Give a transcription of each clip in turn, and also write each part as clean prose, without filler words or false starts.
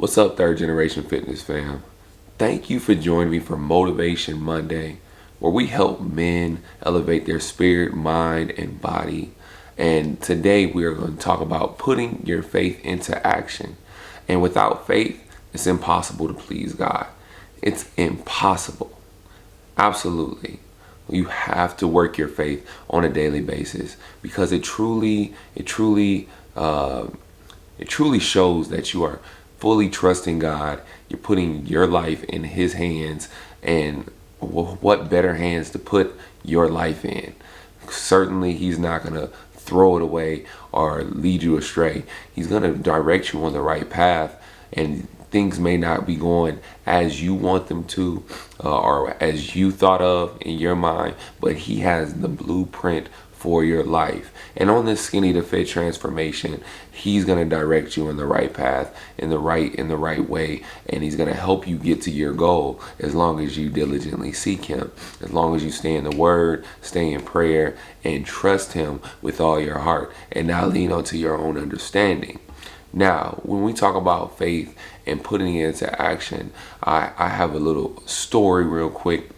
What's up, Third Generation Fitness fam? Thank you for joining me for Motivation Monday, where we help men elevate their spirit, mind, and body. And today we are going to talk about putting your faith into action. And without faith, it's impossible to please God. It's impossible. Absolutely. You have to work your faith on a daily basis because it truly shows that you are fully trusting God. You're putting your life in His hands, and what better hands to put your life in? Certainly, He's not going to throw it away or lead you astray. He's going to direct you on the right path, and things may not be going as you want them to or as you thought of in your mind, but He has the blueprint for your life. And on this Skinny to Fit transformation, He's going to direct you in the right path, in the right way, and He's going to help you get to your goal as long as you diligently seek Him, as long as you stay in the Word, stay in prayer, and trust Him with all your heart, and not lean onto your own understanding. Now, when we talk about faith and putting it into action, I have a little story real quick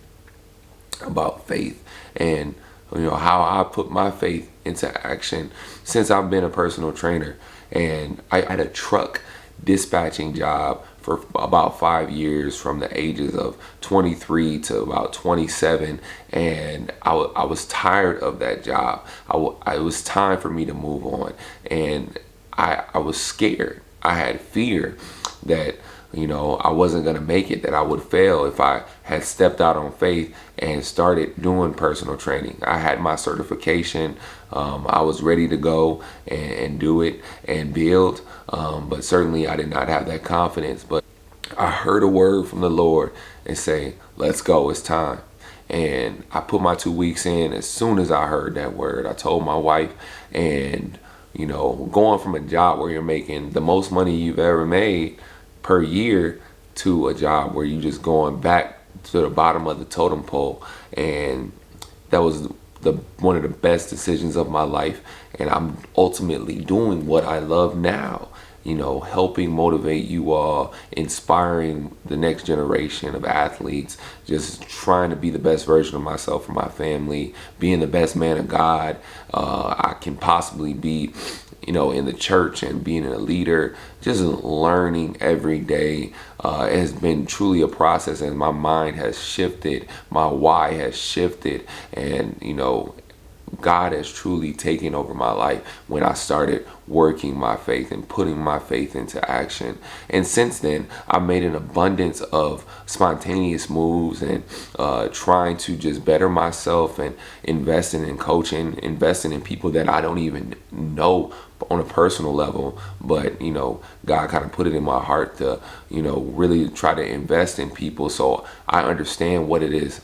about faith and how I put my faith into action since I've been a personal trainer. And I had a truck dispatching job for about 5 years, from the ages of 23 to about 27, and I was tired of that job. It was time for me to move on, and I was scared. I had fear that I wasn't going to make it, that I would fail if I had stepped out on faith and started doing personal training. I had my certification. I was ready to go and do it and build, but certainly I did not have that confidence. But I heard a word from the Lord and say, let's go, it's time. And I put my 2 weeks in. As soon as I heard that word, I told my wife, and going from a job where you're making the most money you've ever made per year to a job where you're just going back to the bottom of the totem pole. And that was one of the best decisions of my life. And I'm ultimately doing what I love now, helping motivate you all, inspiring the next generation of athletes, just trying to be the best version of myself for my family, being the best man of God I can possibly be, in the church, and being a leader, just learning every day. It has been truly a process, and my mind has shifted, my why has shifted, and God has truly taken over my life when I started working my faith and putting my faith into action. And since then, I've made an abundance of spontaneous moves and trying to just better myself and investing in coaching, investing in people that I don't even know on a personal level, but God kind of put it in my heart to really try to invest in people, so I understand what it's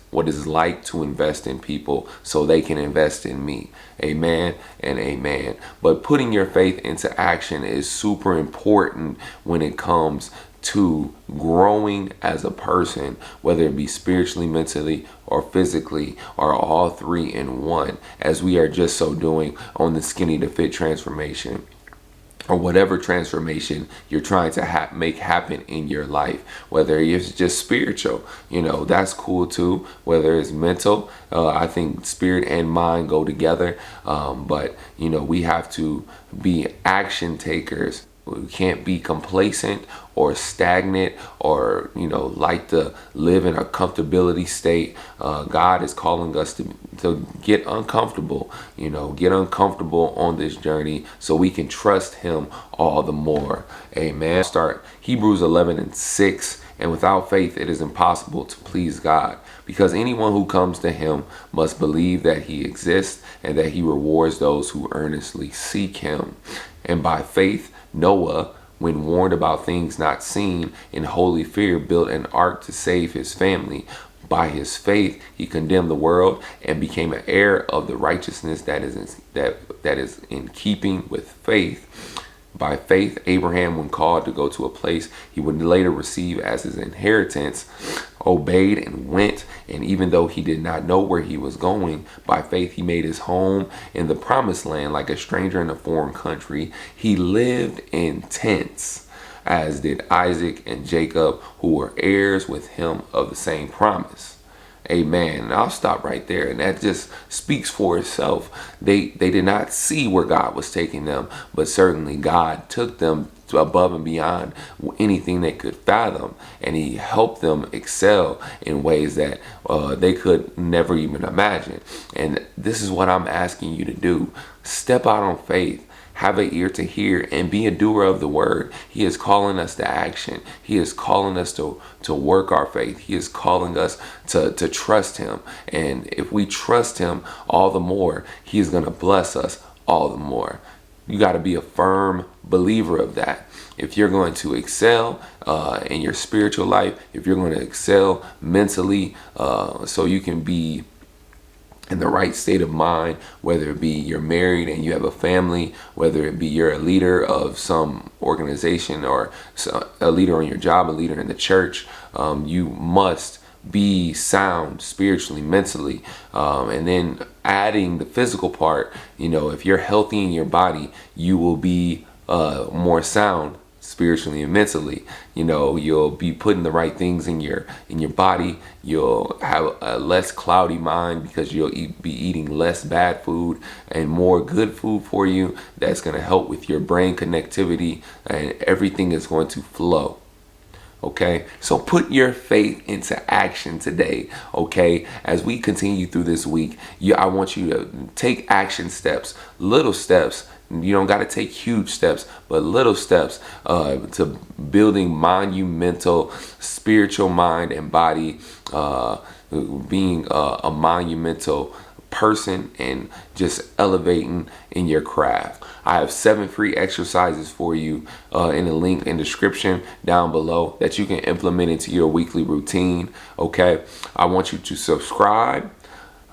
like to invest in people so they can invest in me. Amen and amen. But putting your faith into action is super important when it comes to growing as a person, whether it be spiritually, mentally, or physically, or all three in one, as we are just so doing on the Skinny to Fit transformation, or whatever transformation you're trying to make happen in your life. Whether it's just spiritual, that's cool too. Whether it's mental, I think spirit and mind go together. But we have to be action takers. We can't be complacent or stagnant or, like to live in a comfortability state. God is calling us to get uncomfortable, get uncomfortable on this journey so we can trust Him all the more. Amen. Start Hebrews 11:6. And without faith, it is impossible to please God, because anyone who comes to Him must believe that He exists and that He rewards those who earnestly seek Him. And by faith, Noah, when warned about things not seen, in holy fear built an ark to save his family. By his faith, he condemned the world and became an heir of the righteousness that is in keeping with faith. By faith, Abraham, when called to go to a place he would later receive as his inheritance, obeyed and went, and even though he did not know where he was going, by faith he made his home in the promised land like a stranger in a foreign country. He lived in tents as did Isaac and Jacob, who were heirs with him of the same promise. Amen. And I'll stop right there. And that just speaks for itself. They did not see where God was taking them, but certainly God took them to above and beyond anything they could fathom. And he helped them excel in ways that they could never even imagine. And this is what I'm asking you to do. Step out on faith. Have an ear to hear and be a doer of the word. He is calling us to action. He is calling us to work our faith. He is calling us to trust him. And if we trust him all the more, he is going to bless us all the more. You got to be a firm believer of that. If you're going to excel in your spiritual life, if you're going to excel mentally, so you can be in the right state of mind, whether it be you're married and you have a family, whether it be you're a leader of some organization or a leader on your job, a leader in the church, you must be sound spiritually, mentally, and then adding the physical part. If you're healthy in your body, you will be more sound spiritually and mentally. You'll be putting the right things in your body. You'll have a less cloudy mind because you'll be eating less bad food and more good food for you. That's going to help with your brain connectivity, and everything is going to flow. Okay, so put your faith into action today. Okay, as we continue through this week, I want you to take action steps, little steps. You don't got to take huge steps, but little steps to building monumental spiritual mind and body, being a monumental person and just elevating in your craft. I have 7 free exercises for you in the link in the description down below that you can implement into your weekly routine. Okay, I want you to subscribe.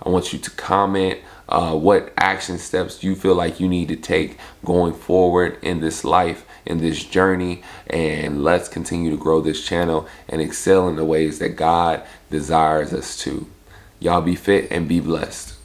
I want you to comment what action steps you feel like you need to take going forward in this life, in this journey, and let's continue to grow this channel and excel in the ways that God desires us to. Y'all be fit and be blessed.